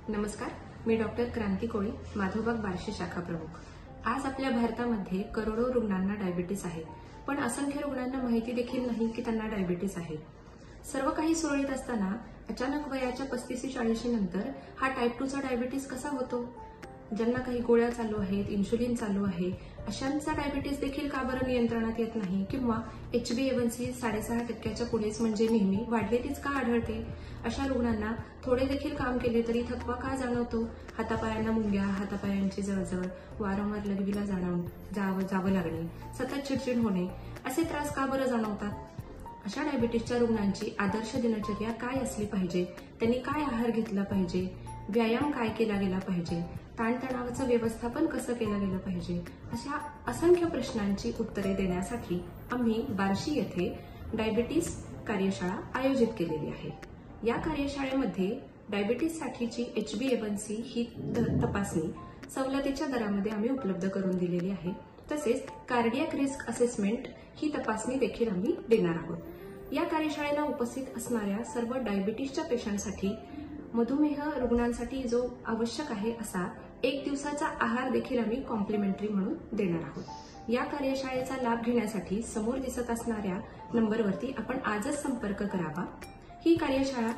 नमस्कार, मी डॉक्टर क्रांती कोळी, माधवबाग बार्शी शाखा प्रमुख। आज आपल्या भारतामध्ये करोडो रुग्णांना डायबिटीस आहे, पण असंख्य रुग्णांना माहिती देखील नाही की त्यांना डायबिटीस आहे। सर्व काही सुरळीत असताना अचानक वयाच्या 35-40 नंतर हा टाइप 2 चा डायबिटीस कसा होतो? ज्यांना काही गोळ्या चालू आहेत, इन्शुलिन चालू आहे, अशांचा डायबिटीस देखील का बरं नियंत्रणात येत नाही किंवा HbA1c 6.5% पुढेच म्हणजे नेहमी वाढलेलीच का आढळते? अशा रुग्णांना थोडे देखील काम केले तरी थकवा का जाणवतो? हातापायांना मुंग्या, हातापायांची जळजळ, वारंवार लघवीला जावं लागणे, सतत चिडचिड होणे असे त्रास का बरं जाणवतात? अशा डायबिटीसच्या रुग्णांची आदर्श दिनचर्या काय असली पाहिजे? त्यांनी काय आहार घेतला पाहिजे? व्यायाम काय केला गेला पाहिजे? ताणतणावाचं व्यवस्थापन कसं केलं गेलं पाहिजे? अशा असंख्य प्रश्नांची उत्तरे देण्यासाठी आम्ही बार्शी येथे डायबिटीस कार्यशाळा आयोजित केलेली आहे। या कार्यशाळेमध्ये डायबिटीससाठीची HbA1c ही तपासणी सवलतीच्या दरामध्ये आम्ही उपलब्ध करून दिलेली आहे। तसेच कार्डियक रिस्क असेसमेंट ही तपासणी देखील आम्ही देणार आहोत। या कार्यशाळेला उपस्थित असणाऱ्या सर्व डायबिटीसच्या पेशंटसाठी मधुमेह रुग्णांसाठी जो आवश्यक आहे असा 1 दिवसाचा आहार देखील आम्ही कॉम्प्लिमेंटरी म्हणून देणार आहोत। या कार्यशाळेचा लाभ घेण्यासाठी समोर दिसत असणाऱ्या नंबरवरती आपण आजच संपर्क करावा। ही कार्यशाळा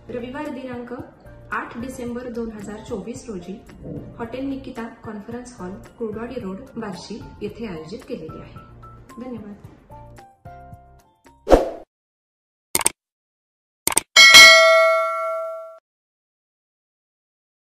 रविवार दिनांक 8 डिसेंबर 2024 रोजी hotel Nikita conference hall, Kurduwadi road, Barshi येथे आयोजित केलेली आहे। धन्यवाद।